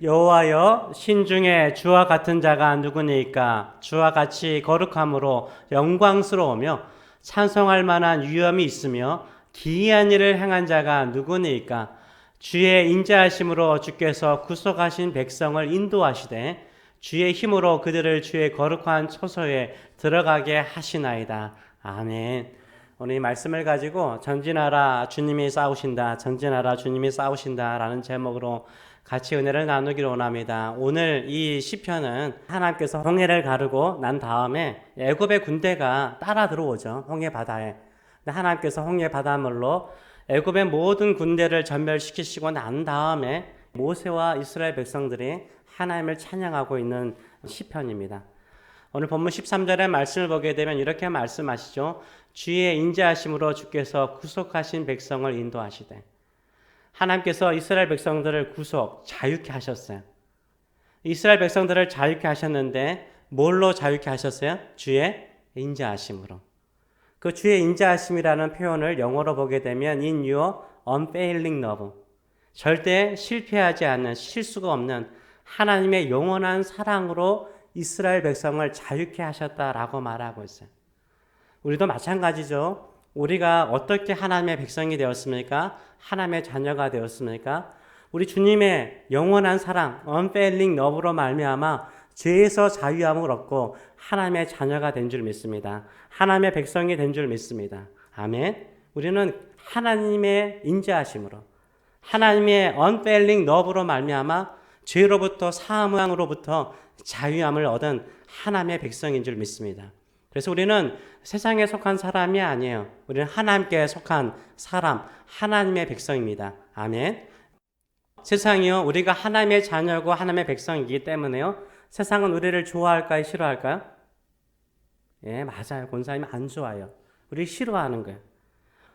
여호와여, 신중에 주와 같은 자가 누구니까? 주와 같이 거룩함으로 영광스러우며 찬송할 만한 위엄이 있으며 기이한 일을 행한 자가 누구니까? 주의 인자하심으로 주께서 구속하신 백성을 인도하시되 주의 힘으로 그들을 주의 거룩한 처소에 들어가게 하시나이다. 아멘. 오늘 이 말씀을 가지고 전진하라 주님이 싸우신다, 전진하라 주님이 싸우신다 라는 제목으로 같이 은혜를 나누기를 원합니다. 오늘 이 시편은 하나님께서 홍해를 가르고 난 다음에 애굽의 군대가 따라 들어오죠. 홍해 바다에. 하나님께서 홍해 바닷물로 애굽의 모든 군대를 전멸시키시고 난 다음에 모세와 이스라엘 백성들이 하나님을 찬양하고 있는 시편입니다. 오늘 본문 13절의 말씀을 보게 되면 이렇게 말씀하시죠. 주의 인자하심으로 주께서 구속하신 백성을 인도하시되. 하나님께서 이스라엘 백성들을 구속, 자유케 하셨어요. 이스라엘 백성들을 자유케 하셨는데 뭘로 자유케 하셨어요? 주의 인자하심으로. 그 주의 인자하심이라는 표현을 영어로 보게 되면 in your unfailing love. 절대 실패하지 않는, 실수가 없는 하나님의 영원한 사랑으로 이스라엘 백성을 자유케 하셨다라고 말하고 있어요. 우리도 마찬가지죠. 우리가 어떻게 하나님의 백성이 되었습니까? 하나님의 자녀가 되었습니까? 우리 주님의 영원한 사랑, unfailing love로 말미암아 죄에서 자유함을 얻고 하나님의 자녀가 된 줄 믿습니다. 하나님의 백성이 된 줄 믿습니다. 아멘. 우리는 하나님의 인자하심으로, 하나님의 unfailing love로 말미암아 죄로부터 사함으로부터 자유함을 얻은 하나님의 백성인 줄 믿습니다. 그래서 우리는 세상에 속한 사람이 아니에요. 우리는 하나님께 속한 사람, 하나님의 백성입니다. 아멘. 세상이요, 우리가 하나님의 자녀고 하나님의 백성이기 때문에요. 세상은 우리를 좋아할까요? 싫어할까요? 예, 맞아요. 권사님 안 좋아요. 우리 싫어하는 거예요.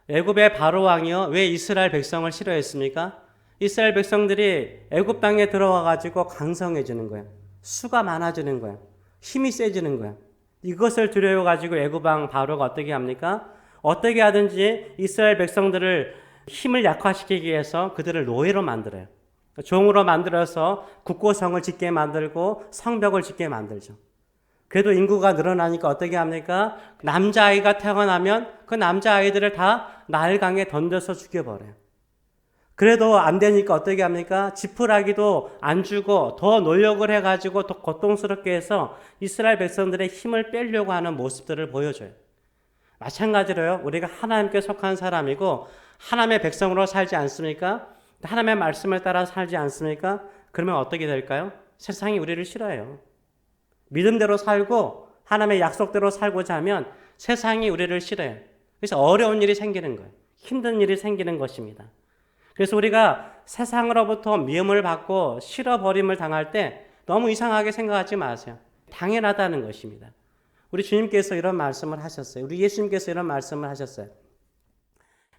애굽의 바로 왕이요, 왜 이스라엘 백성을 싫어했습니까? 이스라엘 백성들이 애굽 땅에 들어와 가지고 강성해지는 거예요. 수가 많아지는 거예요. 힘이 세지는 거예요. 이것을 두려워 가지고 애굽 왕 바로가 어떻게 합니까? 어떻게 하든지 이스라엘 백성들을 힘을 약화시키기 위해서 그들을 노예로 만들어요. 종으로 만들어서 국고성을 짓게 만들고 성벽을 짓게 만들죠. 그래도 인구가 늘어나니까 어떻게 합니까? 남자아이가 태어나면 그 남자아이들을 다 나일강에 던져서 죽여버려요. 그래도 안 되니까 어떻게 합니까? 지푸라기도 안 주고 더 노력을 해가지고 더 고통스럽게 해서 이스라엘 백성들의 힘을 빼려고 하는 모습들을 보여줘요. 마찬가지로요. 우리가 하나님께 속한 사람이고 하나님의 백성으로 살지 않습니까? 하나님의 말씀을 따라 살지 않습니까? 그러면 어떻게 될까요? 세상이 우리를 싫어해요. 믿음대로 살고 하나님의 약속대로 살고자 하면 세상이 우리를 싫어해요. 그래서 어려운 일이 생기는 거예요. 힘든 일이 생기는 것입니다. 그래서 우리가 세상으로부터 미움을 받고 싫어버림을 당할 때 너무 이상하게 생각하지 마세요. 당연하다는 것입니다. 우리 주님께서 이런 말씀을 하셨어요. 우리 예수님께서 이런 말씀을 하셨어요.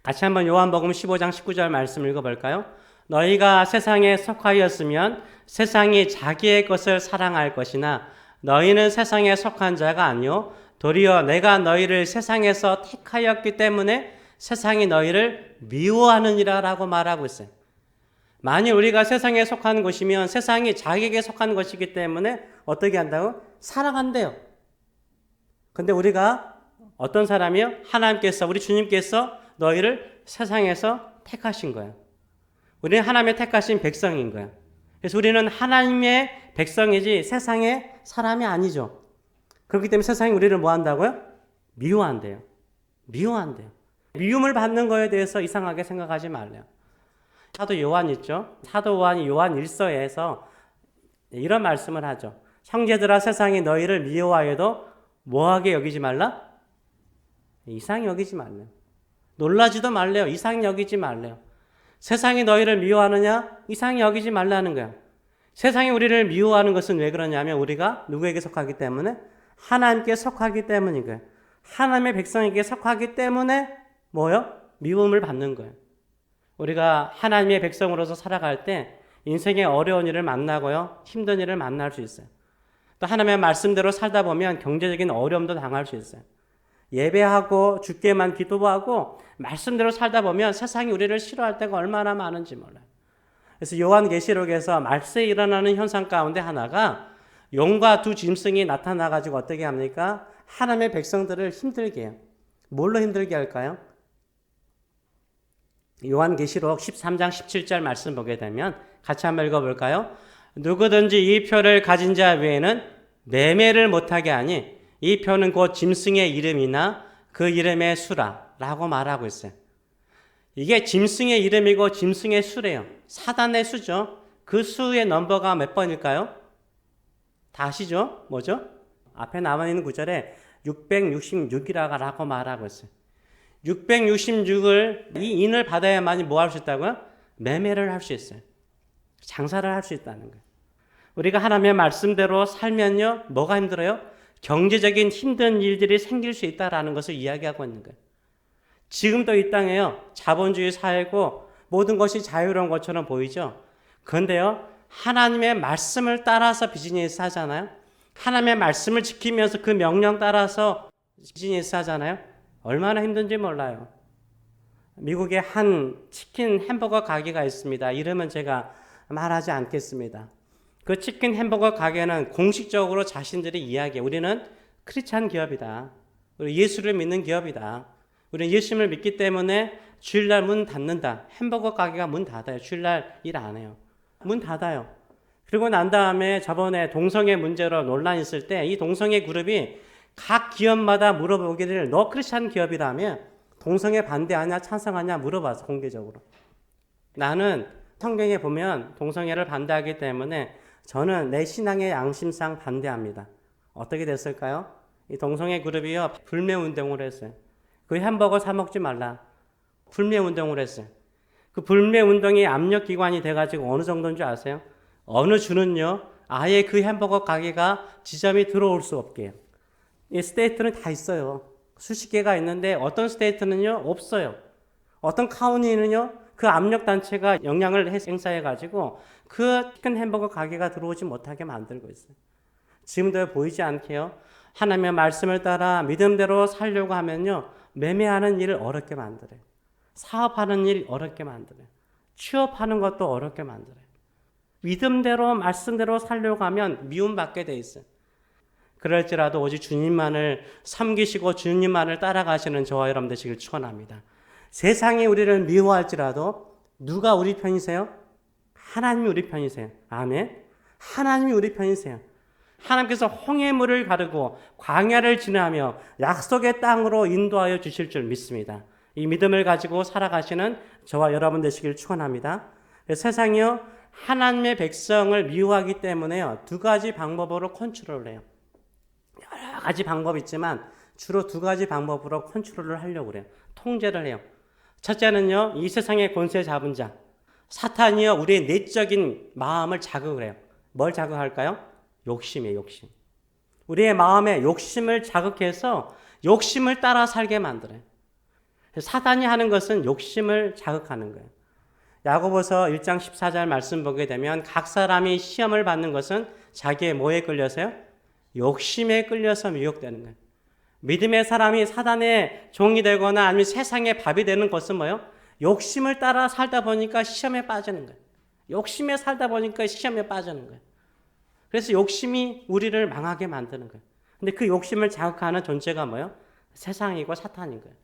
같이 한번 요한복음 15장 19절 말씀 읽어볼까요? 너희가 세상에 속하였으면 세상이 자기의 것을 사랑할 것이나 너희는 세상에 속한 자가 아니요 도리어 내가 너희를 세상에서 택하였기 때문에 세상이 너희를 미워하느니라 라고 말하고 있어요. 만일 우리가 세상에 속한 것이면 세상이 자기에게 속한 것이기 때문에 어떻게 한다고? 사랑한대요. 근데 우리가 어떤 사람이요? 하나님께서, 우리 주님께서 너희를 세상에서 택하신 거예요. 우리는 하나님의 택하신 백성인 거예요. 그래서 우리는 하나님의 백성이지 세상의 사람이 아니죠. 그렇기 때문에 세상이 우리를 뭐 한다고요? 미워한대요. 미워한대요. 미움을 받는 거에 대해서 이상하게 생각하지 말래요. 사도 요한 있죠. 사도 요한이 요한 1서에서 이런 말씀을 하죠. 형제들아 세상이 너희를 미워하여도 뭐하게 여기지 말라? 이상히 여기지 말래요. 놀라지도 말래요. 이상히 여기지 말래요. 세상이 너희를 미워하느냐? 이상히 여기지 말라는 거야. 세상이 우리를 미워하는 것은 왜 그러냐면 우리가 누구에게 속하기 때문에? 하나님께 속하기 때문인 거예요. 하나님의 백성에게 속하기 때문에 뭐요? 미움을 받는 거예요. 우리가 하나님의 백성으로서 살아갈 때 인생의 어려운 일을 만나고요. 힘든 일을 만날 수 있어요. 또 하나님의 말씀대로 살다 보면 경제적인 어려움도 당할 수 있어요. 예배하고 주께만 기도하고 말씀대로 살다 보면 세상이 우리를 싫어할 때가 얼마나 많은지 몰라요. 그래서 요한계시록에서 말세에 일어나는 현상 가운데 하나가 용과 두 짐승이 나타나가지고 어떻게 합니까? 하나님의 백성들을 힘들게 해요. 뭘로 힘들게 할까요? 요한계시록 13장 17절 말씀 보게 되면 같이 한번 읽어볼까요? 누구든지 이 표를 가진 자 외에는 매매를 못하게 하니 이 표는 곧 짐승의 이름이나 그 이름의 수라 라고 말하고 있어요. 이게 짐승의 이름이고 짐승의 수래요. 사단의 수죠. 그 수의 넘버가 몇 번일까요? 다 아시죠? 뭐죠? 앞에 남아있는 구절에 666이라고 말하고 있어요. 666을 이 인을 받아야만이 뭐 할 수 있다고요? 매매를 할 수 있어요. 장사를 할 수 있다는 거예요. 우리가 하나님의 말씀대로 살면요, 뭐가 힘들어요? 경제적인 힘든 일들이 생길 수 있다라는 것을 이야기하고 있는 거예요. 지금도 이 땅에요, 자본주의 사회고 모든 것이 자유로운 것처럼 보이죠. 그런데요, 하나님의 말씀을 따라서 비즈니스 하잖아요. 하나님의 말씀을 지키면서 그 명령 따라서 비즈니스 하잖아요. 얼마나 힘든지 몰라요. 미국에 한 치킨 햄버거 가게가 있습니다. 이름은 제가 말하지 않겠습니다. 그 치킨 햄버거 가게는 공식적으로 자신들이 이야기해요. 우리는 크리스찬 기업이다. 우리 예수를 믿는 기업이다. 우리는 예수님을 믿기 때문에 주일날 문 닫는다. 햄버거 가게가 문 닫아요. 주일날 일 안 해요. 문 닫아요. 그리고 난 다음에 저번에 동성애 문제로 논란이 있을 때 이 동성애 그룹이 각 기업마다 물어보기를 너 크리스찬 기업이라면 동성애 반대하냐 찬성하냐 물어봐서 공개적으로. 나는 성경에 보면 동성애를 반대하기 때문에 저는 내 신앙의 양심상 반대합니다. 어떻게 됐을까요? 이 동성애 그룹이요, 불매운동을 했어요. 그 햄버거 사 먹지 말라. 불매운동을 했어요. 그 불매운동이 압력기관이 돼가지고 어느 정도인 줄 아세요? 어느 주는요, 아예 그 햄버거 가게가 지점이 들어올 수 없게 해요. 이 스테이트는 다 있어요. 수십 개가 있는데 어떤 스테이트는요, 없어요. 어떤 카운티는요, 그 압력단체가 영향을 행사해가지고 그 치킨 햄버거 가게가 들어오지 못하게 만들고 있어요. 지금도 보이지 않게요. 하나님의 말씀을 따라 믿음대로 살려고 하면요, 매매하는 일을 어렵게 만들어요. 사업하는 일 어렵게 만들어요. 취업하는 것도 어렵게 만들어요. 믿음대로 말씀대로 살려고 하면 미움받게 돼 있어요. 그럴지라도 오직 주님만을 섬기시고 주님만을 따라가시는 저와 여러분 되시길 축원합니다. 세상이 우리를 미워할지라도 누가 우리 편이세요? 하나님이 우리 편이세요. 아멘. 하나님이 우리 편이세요. 하나님께서 홍해물을 가르고 광야를 지나며 약속의 땅으로 인도하여 주실 줄 믿습니다. 이 믿음을 가지고 살아가시는 저와 여러분 되시길 축원합니다. 세상이요, 하나님의 백성을 미워하기 때문에요, 두 가지 방법으로 컨트롤을 해요. 여러 가지 방법이 있지만 주로 두 가지 방법으로 컨트롤을 하려고 그래요. 통제를 해요. 첫째는요, 이 세상의 권세 잡은 자 사탄이요, 우리의 내적인 마음을 자극을 해요. 뭘 자극할까요? 욕심이에요. 욕심. 우리의 마음에 욕심을 자극해서 욕심을 따라 살게 만들어요. 사단이 하는 것은 욕심을 자극하는 거예요. 야고보서 1장 14절 말씀 보게 되면 각 사람이 시험을 받는 것은 자기의 뭐에 끌려서요? 욕심에 끌려서 미혹되는 거예요. 믿음의 사람이 사단의 종이 되거나 아니면 세상의 밥이 되는 것은 뭐예요? 욕심을 따라 살다 보니까 시험에 빠지는 거예요. 욕심에 살다 보니까 시험에 빠지는 거예요. 그래서 욕심이 우리를 망하게 만드는 거예요. 근데 그 욕심을 자극하는 존재가 뭐예요? 세상이고 사탄인 거예요.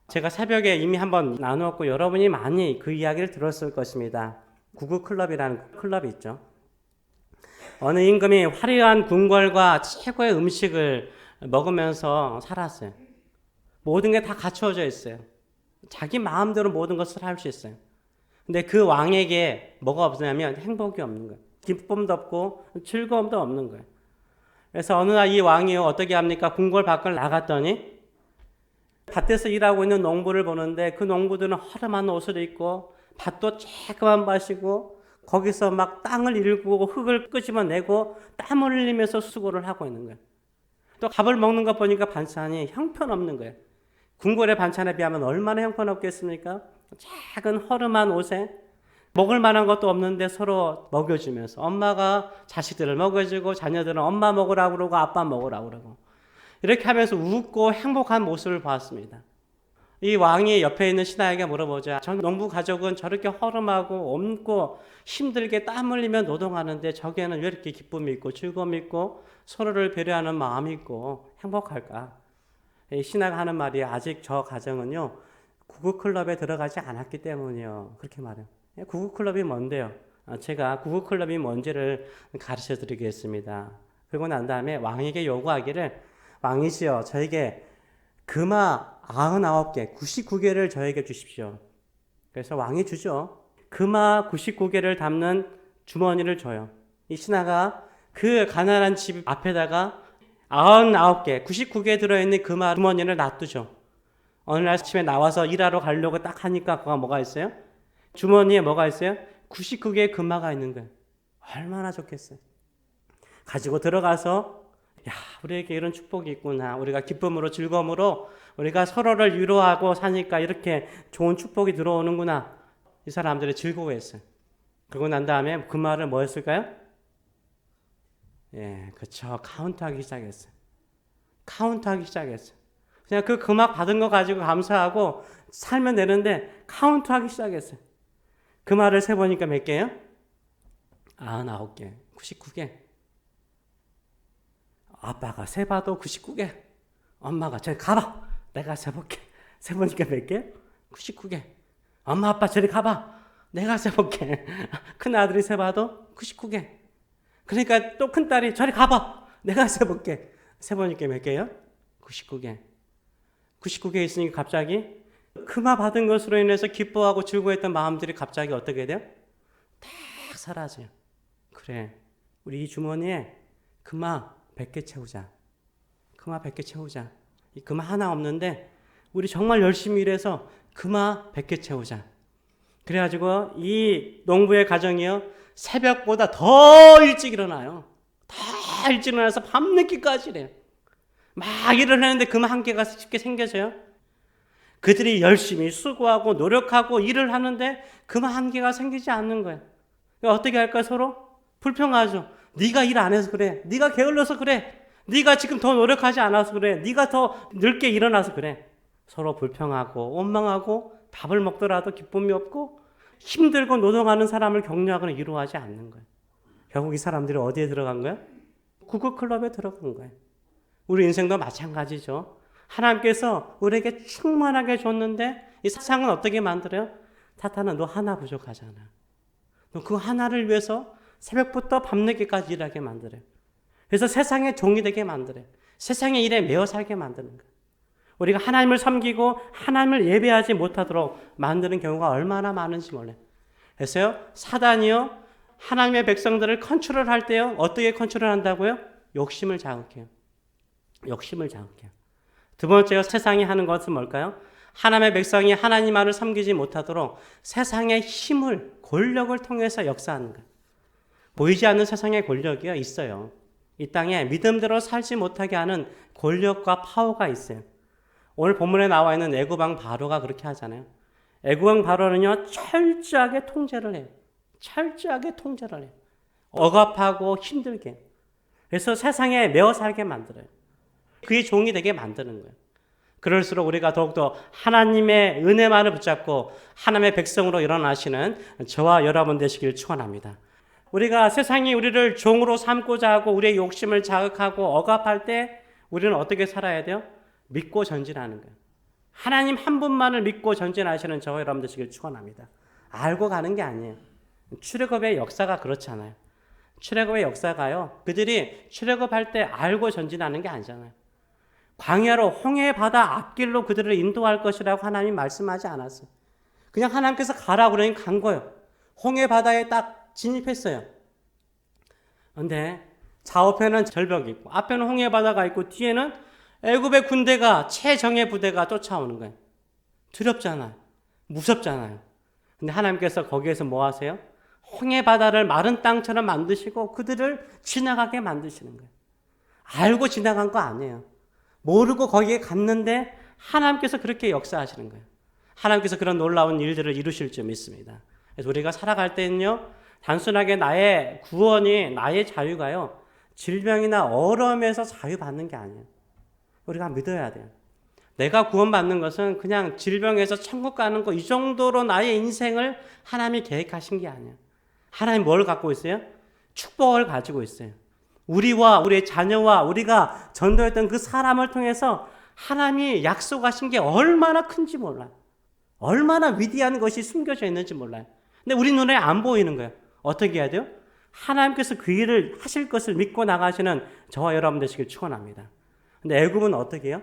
제가 새벽에 이미 한번 나누었고 여러분이 많이 그 이야기를 들었을 것입니다. 구구클럽이라는 클럽이 있죠. 어느 임금이 화려한 궁궐과 최고의 음식을 먹으면서 살았어요. 모든 게 다 갖추어져 있어요. 자기 마음대로 모든 것을 할 수 있어요. 근데 그 왕에게 뭐가 없냐면 행복이 없는 거예요. 기쁨도 없고 즐거움도 없는 거예요. 그래서 어느 날 이 왕이요, 어떻게 합니까? 궁궐 밖을 나갔더니 밭에서 일하고 있는 농부를 보는데 그 농부들은 허름한 옷을 입고 밭도 쬐그만 마시고 거기서 막 땅을 일구고 흙을 끄집어내고 땀을 흘리면서 수고를 하고 있는 거예요. 또 밥을 먹는 것 보니까 반찬이 형편없는 거예요. 궁궐의 반찬에 비하면 얼마나 형편없겠습니까? 작은 허름한 옷에 먹을 만한 것도 없는데 서로 먹여주면서 엄마가 자식들을 먹여주고 자녀들은 엄마 먹으라고 그러고 아빠 먹으라고 그러고 이렇게 하면서 웃고 행복한 모습을 봤습니다. 이 왕이 옆에 있는 신하에게 물어보자. 저 농부 가족은 저렇게 허름하고 없고 힘들게 땀 흘리며 노동하는데 저기에는 왜 이렇게 기쁨이 있고 즐거움이 있고 서로를 배려하는 마음이 있고 행복할까? 이 신하가 하는 말이 아직 저 가정은요 구구클럽에 들어가지 않았기 때문이요. 그렇게 말해요. 구구클럽이 뭔데요? 제가 구구클럽이 뭔지를 가르쳐 드리겠습니다. 그러고 난 다음에 왕에게 요구하기를 왕이시여 저에게 금화 99개, 99개를 저에게 주십시오. 그래서 왕이 주죠. 금화 99개를 담는 주머니를 줘요. 이 신하가 그 가난한 집 앞에다가 99개, 99개 들어있는 금화 주머니를 놔두죠. 어느 날 아침에 나와서 일하러 가려고 딱 하니까 그거 뭐가 있어요? 주머니에 뭐가 있어요? 99개의 금화가 있는 거예요. 얼마나 좋겠어요. 가지고 들어가서 야, 우리에게 이런 축복이 있구나. 우리가 기쁨으로 즐거움으로 우리가 서로를 위로하고 사니까 이렇게 좋은 축복이 들어오는구나. 이 사람들이 즐거워했어요. 그러고 난 다음에 그 말을 뭐 했을까요? 예, 그쵸. 카운트하기 시작했어요. 카운트하기 시작했어요. 그냥 그 금악 받은 거 가지고 감사하고 살면 되는데 카운트하기 시작했어요. 그 말을 세보니까 몇 개예요? 99개, 99개. 아빠가 세봐도 99개. 엄마가 저리 가봐. 내가 세볼게. 세보니까 몇 개? 99개. 엄마 아빠 저리 가봐. 내가 세볼게. 큰아들이 세봐도 99개. 그러니까 또 큰딸이 저리 가봐. 내가 세볼게. 세보니까 몇 개요? 99개. 99개 있으니까 갑자기 금화 받은 것으로 인해서 기뻐하고 즐거워했던 마음들이 갑자기 어떻게 돼요? 딱 사라져요. 그래, 우리 이 주머니에 금화 100개 채우자. 금화 100개 채우자. 이 금화 하나 없는데 우리 정말 열심히 일해서 금화 100개 채우자. 그래가지고 이 농부의 가정이요 새벽보다 더 일찍 일어나요. 더 일찍 일어나서 밤늦게까지 일해요. 막 일을 하는데 금화 한 개가 쉽게 생겨져요. 그들이 열심히 수고하고 노력하고 일을 하는데 금화 한 개가 생기지 않는 거예요. 어떻게 할까요? 서로 불평하죠. 네가 일 안 해서 그래. 네가 게을러서 그래. 네가 지금 더 노력하지 않아서 그래. 네가 더 늦게 일어나서 그래. 서로 불평하고 원망하고 밥을 먹더라도 기쁨이 없고 힘들고 노동하는 사람을 격려하거나 위로하지 않는 거예요. 결국 이 사람들이 어디에 들어간 거예요? 구구클럽에 들어간 거예요. 우리 인생도 마찬가지죠. 하나님께서 우리에게 충만하게 줬는데 이 세상은 어떻게 만들어요? 사탄은 너 하나 부족하잖아. 너 그 하나를 위해서 새벽부터 밤늦게까지 일하게 만들어요. 그래서 세상의 종이 되게 만들어요. 세상의 일에 매어 살게 만드는 거예요. 우리가 하나님을 섬기고 하나님을 예배하지 못하도록 만드는 경우가 얼마나 많은지 몰라요. 그래서요, 사단이요, 하나님의 백성들을 컨트롤할 때요, 어떻게 컨트롤한다고요? 욕심을 자극해요. 욕심을 자극해요. 두 번째로 세상이 하는 것은 뭘까요? 하나님의 백성이 하나님만을 섬기지 못하도록 세상의 힘을, 권력을 통해서 역사하는 거예요. 보이지 않는 세상의 권력이 있어요. 이 땅에 믿음대로 살지 못하게 하는 권력과 파워가 있어요. 오늘 본문에 나와 있는 애굽왕 바로가 그렇게 하잖아요. 애굽왕 바로는요, 철저하게 통제를 해요. 철저하게 통제를 해요. 억압하고 힘들게. 그래서 세상에 매어 살게 만들어요. 그의 종이 되게 만드는 거예요. 그럴수록 우리가 더욱더 하나님의 은혜만을 붙잡고 하나님의 백성으로 일어나시는 저와 여러분 되시길 축원합니다. 우리가 세상이 우리를 종으로 삼고자 하고 우리의 욕심을 자극하고 억압할 때 우리는 어떻게 살아야 돼요? 믿고 전진하는 거예요. 하나님 한 분만을 믿고 전진하시는 저와 여러분 되시길 축원합니다. 알고 가는 게 아니에요. 출애굽의 역사가 그렇잖아요. 출애굽의 역사가요, 그들이 출애굽할 때 알고 전진하는 게 아니잖아요. 광야로 홍해 바다 앞길로 그들을 인도할 것이라고 하나님이 말씀하지 않았어요. 그냥 하나님께서 가라 그러니 간 거예요. 홍해 바다에 딱 진입했어요. 그런데 좌우편은 절벽이 있고 앞에는 홍해 바다가 있고 뒤에는 애굽의 군대가 최정예 부대가 쫓아오는 거예요. 두렵잖아요. 무섭잖아요. 근데 하나님께서 거기에서 뭐 하세요? 홍해 바다를 마른 땅처럼 만드시고 그들을 지나가게 만드시는 거예요. 알고 지나간 거 아니에요. 모르고 거기에 갔는데 하나님께서 그렇게 역사하시는 거예요. 하나님께서 그런 놀라운 일들을 이루실 줄 믿습니다. 그래서 우리가 살아갈 때는요, 단순하게 나의 구원이, 나의 자유가요, 질병이나 어려움에서 자유받는 게 아니에요. 우리가 믿어야 돼요. 내가 구원받는 것은 그냥 질병에서 천국 가는 거 이 정도로 나의 인생을 하나님이 계획하신 게 아니야. 하나님 뭘 갖고 있어요? 축복을 가지고 있어요. 우리와 우리의 자녀와 우리가 전도했던 그 사람을 통해서 하나님이 약속하신 게 얼마나 큰지 몰라요. 얼마나 위대한 것이 숨겨져 있는지 몰라요. 근데 우리 눈에 안 보이는 거예요. 어떻게 해야 돼요? 하나님께서 그 일을 하실 것을 믿고 나가시는 저와 여러분 되시길 축원합니다. 근데 애굽은 어떻게 해요?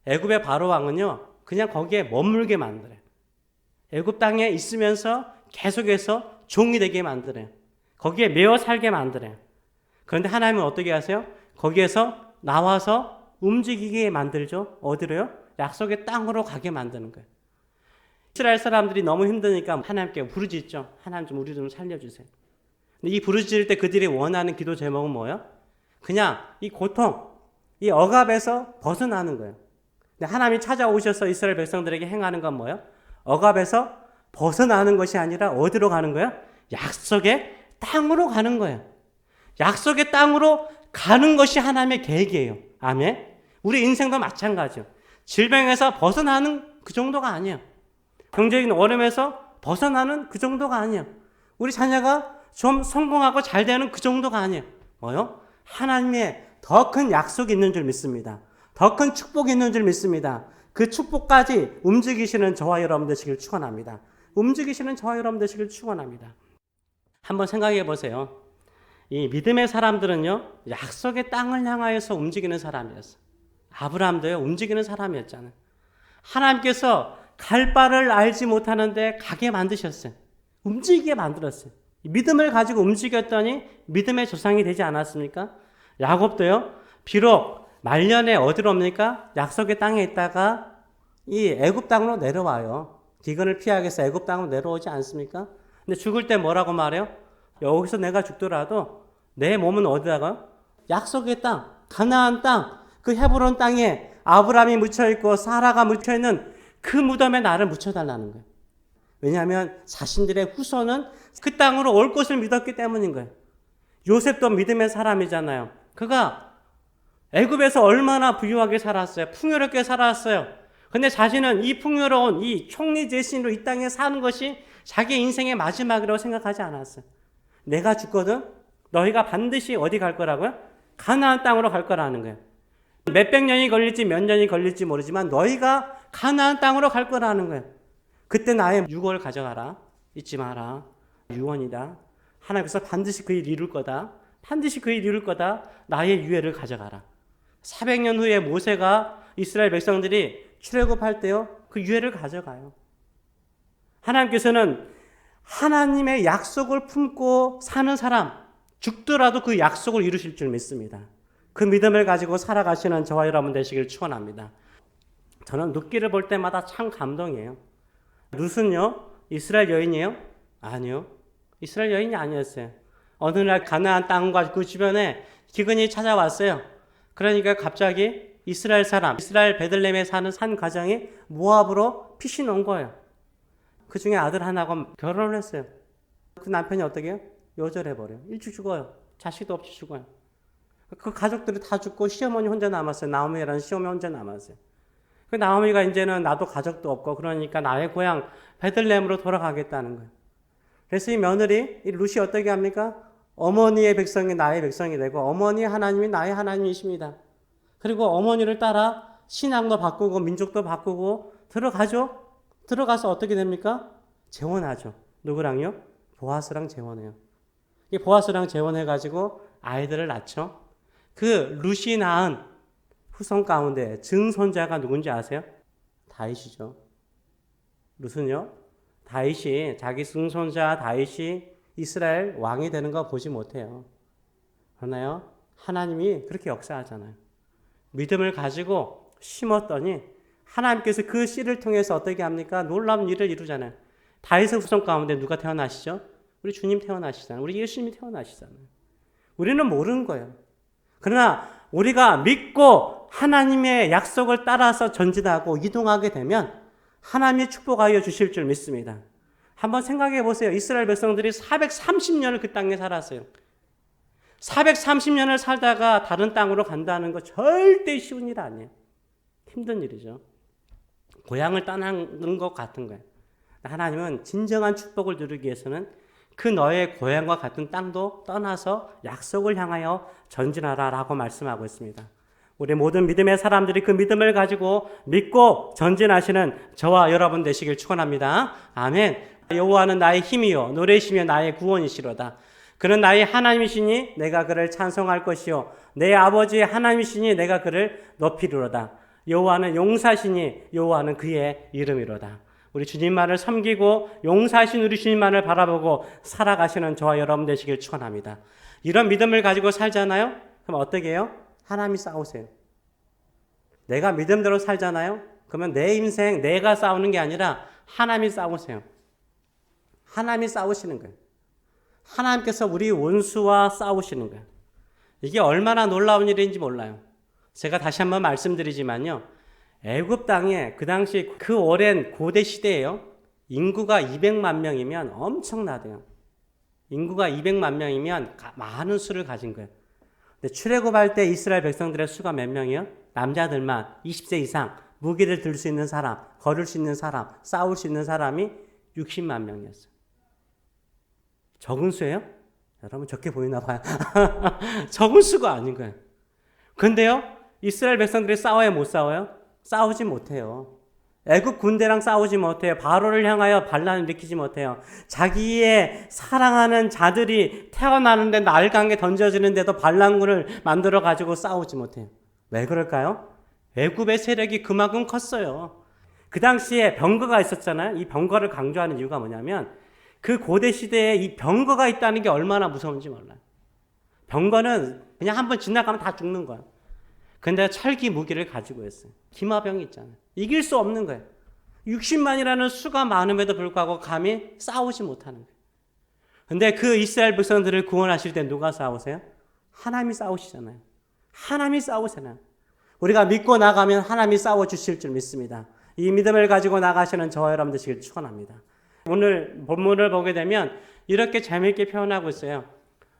애굽의 바로 왕은요, 그냥 거기에 머물게 만들어요. 애굽 땅에 있으면서 계속해서 종이 되게 만들어요. 거기에 매어 살게 만들어요. 그런데 하나님은 어떻게 하세요? 거기에서 나와서 움직이게 만들죠. 어디로요? 약속의 땅으로 가게 만드는 거예요. 이스라엘 사람들이 너무 힘드니까 하나님께 부르짖죠. 하나님 좀 우리 좀 살려주세요. 근데 이 부르짖을 때 그들이 원하는 기도 제목은 뭐예요? 그냥 이 고통, 이 억압에서 벗어나는 거예요. 근데 하나님이 찾아오셔서 이스라엘 백성들에게 행하는 건 뭐예요? 억압에서 벗어나는 것이 아니라 어디로 가는 거예요? 약속의 땅으로 가는 거예요. 약속의 땅으로 가는 것이 하나님의 계획이에요. 아멘. 우리 인생도 마찬가지요. 질병에서 벗어나는 그 정도가 아니에요. 경제적인 어려움에서 벗어나는 그 정도가 아니에요. 우리 자녀가 좀 성공하고 잘 되는 그 정도가 아니에요. 뭐요? 하나님의 더 큰 약속이 있는 줄 믿습니다. 더 큰 축복이 있는 줄 믿습니다. 그 축복까지 움직이시는 저와 여러분 되시길 축원합니다. 움직이시는 저와 여러분 되시길 축원합니다. 한번 생각해 보세요. 이 믿음의 사람들은요, 약속의 땅을 향하여서 움직이는 사람이었어요. 아브라함도요, 움직이는 사람이었잖아요. 하나님께서 갈 바를 알지 못하는데 가게 만드셨어요. 움직이게 만들었어요. 믿음을 가지고 움직였더니 믿음의 조상이 되지 않았습니까? 야곱도요, 비록 말년에 어디로 옵니까? 약속의 땅에 있다가 이 애굽 땅으로 내려와요. 기근을 피하기 위해서 애굽 땅으로 내려오지 않습니까? 근데 죽을 때 뭐라고 말해요? 여기서 내가 죽더라도 내 몸은 어디다가? 약속의 땅, 가나안 땅, 그 헤브론 땅에 아브라함이 묻혀있고 사라가 묻혀있는 그 무덤에 나를 묻혀달라는 거예요. 왜냐하면 자신들의 후손은 그 땅으로 올 것을 믿었기 때문인 거예요. 요셉도 믿음의 사람이잖아요. 그가 애굽에서 얼마나 부유하게 살았어요. 풍요롭게 살았어요. 근데 자신은 이 풍요로운 이 총리대신으로 이 땅에 사는 것이 자기 인생의 마지막이라고 생각하지 않았어요. 내가 죽거든 너희가 반드시 어디 갈 거라고요? 가나안 땅으로 갈 거라는 거예요. 몇백 년이 걸릴지 몇 년이 걸릴지 모르지만 너희가 가나안 땅으로 갈 거라는 거예요. 그때 나의 유업을 가져가라. 잊지 마라. 유언이다. 하나님께서 반드시 그 일 이룰 거다. 반드시 그 일 이룰 거다. 나의 유해를 가져가라. 400년 후에 모세가 이스라엘 백성들이 출애굽할 때요. 그 유해를 가져가요. 하나님께서는 하나님의 약속을 품고 사는 사람, 죽더라도 그 약속을 이루실 줄 믿습니다. 그 믿음을 가지고 살아가시는 저와 여러분 되시길 축원합니다. 저는 룻기를 볼 때마다 참 감동이에요. 룻은요, 이스라엘 여인이에요? 아니요. 이스라엘 여인이 아니었어요. 어느 날 가나안 땅과 그 주변에 기근이 찾아왔어요. 그러니까 갑자기 이스라엘 사람, 이스라엘 베들레헴에 사는 산 가정이 모압으로 피신 온 거예요. 그 중에 아들 하나가 결혼을 했어요. 그 남편이 어떻게 해요? 요절해버려요. 일찍 죽어요. 자식도 없이 죽어요. 그 가족들이 다 죽고 시어머니 혼자 남았어요. 나오미라는 시어머니 혼자 남았어요. 그 나오미가 이제는 나도 가족도 없고 그러니까 나의 고향 베들레헴으로 돌아가겠다는 거예요. 그래서 이 며느리, 이 룻이 어떻게 합니까? 어머니의 백성이 나의 백성이 되고 어머니 하나님이 나의 하나님이십니다. 그리고 어머니를 따라 신앙도 바꾸고 민족도 바꾸고 들어가죠. 들어가서 어떻게 됩니까? 재혼하죠. 누구랑요? 보아스랑 재혼해요. 이 보아스랑 재혼해가지고 아이들을 낳죠. 그 룻이 낳은 후손 가운데 증손자가 누군지 아세요? 다윗이죠. 룻은요, 다윗이 자기 증손자 다윗이 이스라엘 왕이 되는 거 보지 못해요. 그러나요, 하나님이 그렇게 역사하잖아요. 믿음을 가지고 심었더니 하나님께서 그 씨를 통해서 어떻게 합니까? 놀라운 일을 이루잖아요. 다윗의 후손 가운데 누가 태어나시죠? 우리 주님 태어나시잖아요. 우리 예수님이 태어나시잖아요. 우리는 모르는 거예요. 그러나 우리가 믿고 하나님의 약속을 따라서 전진하고 이동하게 되면 하나님이 축복하여 주실 줄 믿습니다. 한번 생각해 보세요. 이스라엘 백성들이 430년을 그 땅에 살았어요. 430년을 살다가 다른 땅으로 간다는 거 절대 쉬운 일 아니에요. 힘든 일이죠. 고향을 떠나는 것 같은 거예요. 하나님은 진정한 축복을 누리기 위해서는 그 너의 고향과 같은 땅도 떠나서 약속을 향하여 전진하라 라고 말씀하고 있습니다. 우리 모든 믿음의 사람들이 그 믿음을 가지고 믿고 전진하시는 저와 여러분 되시길 축원합니다. 아멘. 여호와는 나의 힘이요 노래시며 나의 구원이시로다. 그는 나의 하나님이시니 내가 그를 찬송할 것이요 내 아버지의 하나님이시니 내가 그를 높이리로다. 여호와는 용사시니 여호와는 그의 이름이로다. 우리 주님만을 섬기고 용사하신 우리 주님만을 바라보고 살아가시는 저와 여러분 되시길 축원합니다. 이런 믿음을 가지고 살잖아요? 그럼 어떻게 해요? 하나님이 싸우세요. 내가 믿음대로 살잖아요? 그러면 내 인생 내가 싸우는 게 아니라 하나님이 싸우세요. 하나님이 싸우시는 거예요. 하나님께서 우리 원수와 싸우시는 거예요. 이게 얼마나 놀라운 일인지 몰라요. 제가 다시 한번 말씀드리지만요. 애굽 땅에 그 당시 그 오랜 고대 시대에요. 인구가 200만 명이면 엄청나대요. 인구가 200만 명이면 많은 수를 가진 거예요. 근데 출애굽할 때 이스라엘 백성들의 수가 몇 명이요? 남자들만 20세 이상 무기를 들 수 있는 사람, 걸을 수 있는 사람, 싸울 수 있는 사람이 60만 명이었어요. 적은 수예요? 여러분 적게 보이나 봐요. 적은 수가 아닌 거예요. 근데요, 이스라엘 백성들이 싸워야 못 싸워요? 싸우지 못해요. 애굽 군대랑 싸우지 못해요. 바로를 향하여 반란을 일으키지 못해요. 자기의 사랑하는 자들이 태어나는데 날강에 던져지는데도 반란군을 만들어 가지고 싸우지 못해요. 왜 그럴까요? 애굽의 세력이 그만큼 컸어요. 그 당시에 병거가 있었잖아요. 이 병거를 강조하는 이유가 뭐냐면 그 고대 시대에 이 병거가 있다는 게 얼마나 무서운지 몰라요. 병거는 그냥 한번 지나가면 다 죽는 거야. 근데 철기 무기를 가지고 있어요. 기마병이 있잖아요. 이길 수 없는 거예요. 60만이라는 수가 많음에도 불구하고 감히 싸우지 못하는 거예요. 근데 그 이스라엘 백성들을 구원하실 때 누가 싸우세요? 하나님이 싸우시잖아요. 하나님이 싸우잖아요. 우리가 믿고 나가면 하나님이 싸워주실 줄 믿습니다. 이 믿음을 가지고 나가시는 저와 여러분 되시길 축원합니다. 오늘 본문을 보게 되면 이렇게 재미있게 표현하고 있어요.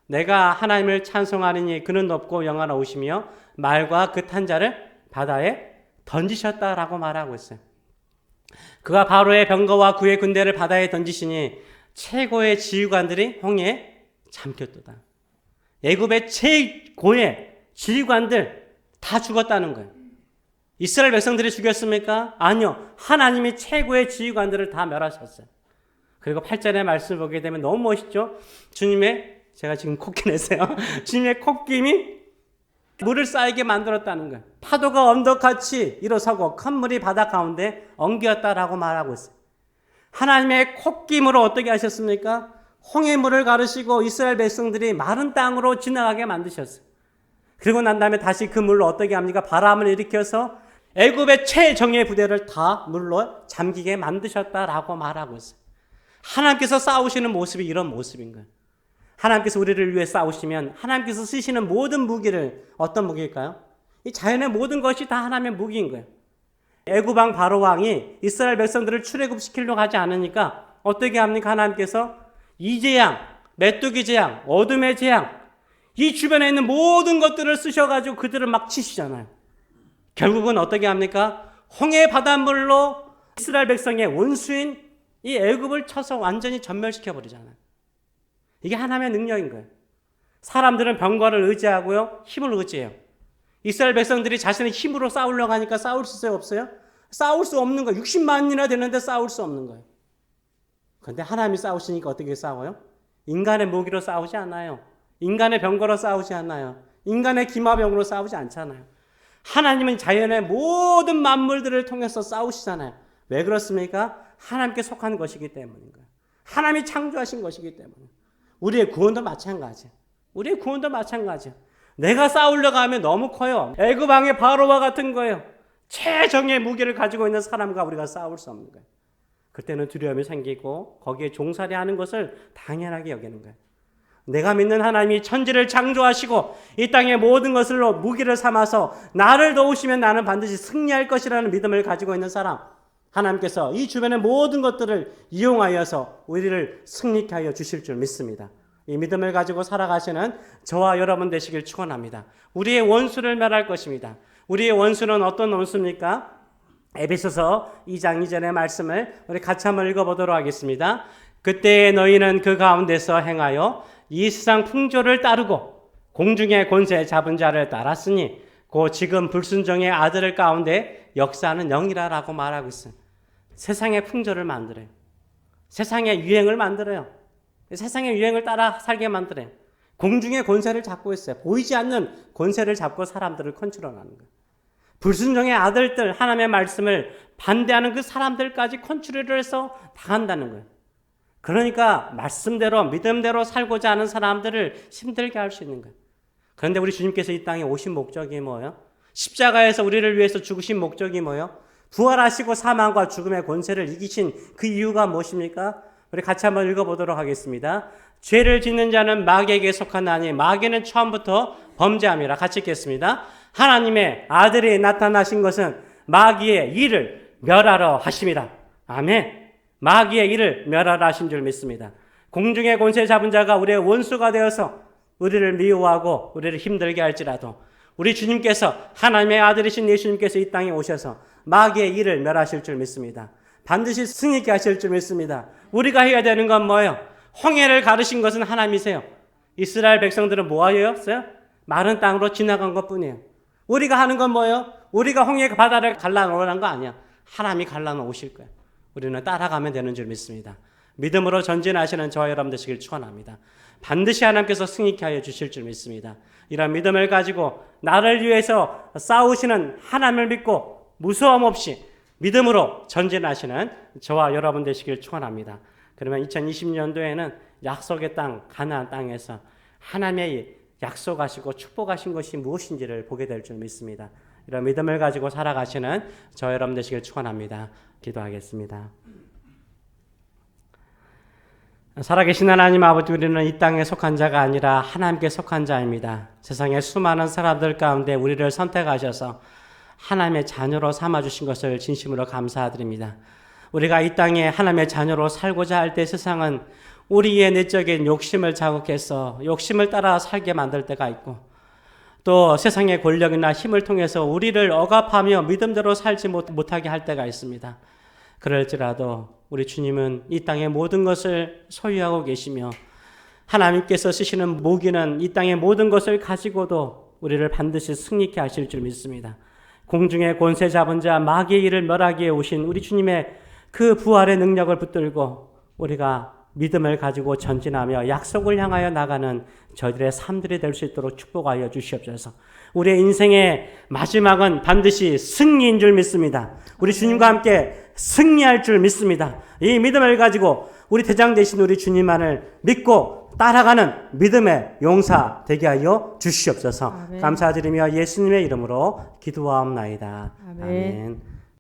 내가 하나님을 찬송하느니 그는 높고 영화로우시며 말과 그 탄자를 바다에 던지셨다라고 말하고 있어요. 그가 바로의 병거와 그의 군대를 바다에 던지시니 최고의 지휘관들이 홍해에 잠겼도다. 애굽의 최고의 지휘관들 다 죽었다는 거예요. 이스라엘 백성들이 죽였습니까? 아니요. 하나님이 최고의 지휘관들을 다 멸하셨어요. 그리고 8절의 말씀을 보게 되면 너무 멋있죠? 주님의, 제가 지금 코끼 냈어요. 주님의 콧김이 물을 쌓이게 만들었다는 거예요. 파도가 언덕같이 일어서고 큰 물이 바다 가운데 엉겼다라고 말하고 있어요. 하나님의 콧김으로 어떻게 하셨습니까? 홍해물을 가르시고 이스라엘 백성들이 마른 땅으로 지나가게 만드셨어요. 그리고 난 다음에 다시 그 물로 어떻게 합니까? 바람을 일으켜서 애굽의 최정예 부대를 다 물로 잠기게 만드셨다라고 말하고 있어요. 하나님께서 싸우시는 모습이 이런 모습인 거예요. 하나님께서 우리를 위해 싸우시면 하나님께서 쓰시는 모든 무기를 어떤 무기일까요? 이 자연의 모든 것이 다 하나님의 무기인 거예요. 애굽 왕 바로 왕이 이스라엘 백성들을 출애굽시키려고 하지 않으니까 어떻게 합니까? 하나님께서 이 재앙, 메뚜기 재앙, 어둠의 재앙, 이 주변에 있는 모든 것들을 쓰셔가지고 그들을 막 치시잖아요. 결국은 어떻게 합니까? 홍해 바닷물로 이스라엘 백성의 원수인 이 애굽을 쳐서 완전히 전멸시켜 버리잖아요. 이게 하나님의 능력인 거예요. 사람들은 병거를 의지하고요, 힘을 의지해요. 이스라엘 백성들이 자신의 힘으로 싸우려고 하니까 싸울 수 있어요, 없어요? 싸울 수 없는 거예요. 60만이나 되는데 싸울 수 없는 거예요. 그런데 하나님이 싸우시니까 어떻게 싸워요? 인간의 무기로 싸우지 않아요. 인간의 병거로 싸우지 않아요. 인간의 기마병으로 싸우지 않잖아요. 하나님은 자연의 모든 만물들을 통해서 싸우시잖아요. 왜 그렇습니까? 하나님께 속한 것이기 때문인 거예요. 하나님이 창조하신 것이기 때문에. 우리의 구원도 마찬가지예요. 우리의 구원도 마찬가지예요. 내가 싸우려고 하면 너무 커요. 애굽 왕의 바로와 같은 거예요. 최정의 무기를 가지고 있는 사람과 우리가 싸울 수 없는 거예요. 그때는 두려움이 생기고 거기에 종살이 하는 것을 당연하게 여기는 거예요. 내가 믿는 하나님이 천지를 창조하시고 이 땅의 모든 것을로 무기를 삼아서 나를 도우시면 나는 반드시 승리할 것이라는 믿음을 가지고 있는 사람, 하나님께서 이 주변의 모든 것들을 이용하여서 우리를 승리케 하여 주실 줄 믿습니다. 이 믿음을 가지고 살아가시는 저와 여러분 되시길 축원합니다. 우리의 원수를 멸할 것입니다. 우리의 원수는 어떤 원수입니까? 에베소서 2장 2절의 말씀을 우리 같이 한번 읽어보도록 하겠습니다. 그때 너희는 그 가운데서 행하여 이 세상 풍조를 따르고 공중의 권세 잡은 자를 따랐으니 그 지금 불순종의 아들 가운데 역사하는 영이라라고 말하고 있어요. 세상의 풍조를 만들어요. 세상의 유행을 만들어요. 세상의 유행을 따라 살게 만들어요. 공중의 권세를 잡고 있어요. 보이지 않는 권세를 잡고 사람들을 컨트롤하는 거예요. 불순종의 아들들, 하나님의 말씀을 반대하는 그 사람들까지 컨트롤을 해서 당한다는 거예요. 그러니까 말씀대로 믿음대로 살고자 하는 사람들을 힘들게 할 수 있는 거예요. 그런데 우리 주님께서 이 땅에 오신 목적이 뭐예요? 십자가에서 우리를 위해서 죽으신 목적이 뭐예요? 부활하시고 사망과 죽음의 권세를 이기신 그 이유가 무엇입니까? 우리 같이 한번 읽어보도록 하겠습니다. 죄를 짓는 자는 마귀에게 속하나니 마귀는 처음부터 범죄함이라. 같이 읽겠습니다. 하나님의 아들이 나타나신 것은 마귀의 일을 멸하러 하심이라. 아멘. 마귀의 일을 멸하러 하신 줄 믿습니다. 공중의 권세 잡은 자가 우리의 원수가 되어서 우리를 미워하고 우리를 힘들게 할지라도 우리 주님께서, 하나님의 아들이신 예수님께서 이 땅에 오셔서 마귀의 일을 멸하실 줄 믿습니다. 반드시 승리케 하실 줄 믿습니다. 우리가 해야 되는 건 뭐예요? 홍해를 가르신 것은 하나님이세요. 이스라엘 백성들은 뭐 하였어요? 마른 땅으로 지나간 것뿐이에요. 우리가 하는 건 뭐예요? 우리가 홍해 바다를 갈라놓으라는 거 아니야. 하나님이 갈라놓으실 거예요. 우리는 따라가면 되는 줄 믿습니다. 믿음으로 전진하시는 저와 여러분 되시길 축원합니다. 반드시 하나님께서 승리케 하여 주실 줄 믿습니다. 이런 믿음을 가지고 나를 위해서 싸우시는 하나님을 믿고 무서움 없이 믿음으로 전진하시는 저와 여러분 되시길 축원합니다. 그러면 2020년도에는 약속의 땅, 가나안 땅에서 하나님의 약속하시고 축복하신 것이 무엇인지를 보게 될 줄 믿습니다. 이런 믿음을 가지고 살아가시는 저 여러분 되시길 축원합니다. 기도하겠습니다. 살아계신 하나님 아버지, 우리는 이 땅에 속한 자가 아니라 하나님께 속한 자입니다. 세상의 수많은 사람들 가운데 우리를 선택하셔서 하나님의 자녀로 삼아주신 것을 진심으로 감사드립니다. 우리가 이 땅에 하나님의 자녀로 살고자 할 때 세상은 우리의 내적인 욕심을 자극해서 욕심을 따라 살게 만들 때가 있고, 또 세상의 권력이나 힘을 통해서 우리를 억압하며 믿음대로 살지 못하게 할 때가 있습니다. 그럴지라도 우리 주님은 이 땅의 모든 것을 소유하고 계시며 하나님께서 쓰시는 모기는 이 땅의 모든 것을 가지고도 우리를 반드시 승리케 하실 줄 믿습니다. 공중의 권세 잡은 자 마귀의 일을 멸하기에 오신 우리 주님의 그 부활의 능력을 붙들고 우리가 믿음을 가지고 전진하며 약속을 향하여 나가는 저희들의 삶들이 될 수 있도록 축복하여 주시옵소서. 우리의 인생의 마지막은 반드시 승리인 줄 믿습니다. 우리 주님과 함께 승리할 줄 믿습니다. 이 믿음을 가지고 우리 대장 되신 우리 주님만을 믿고 따라가는 믿음의 용사 되게 하여 주시옵소서. 아멘. 감사드리며 예수님의 이름으로 기도하옵나이다. 아멘. 아멘.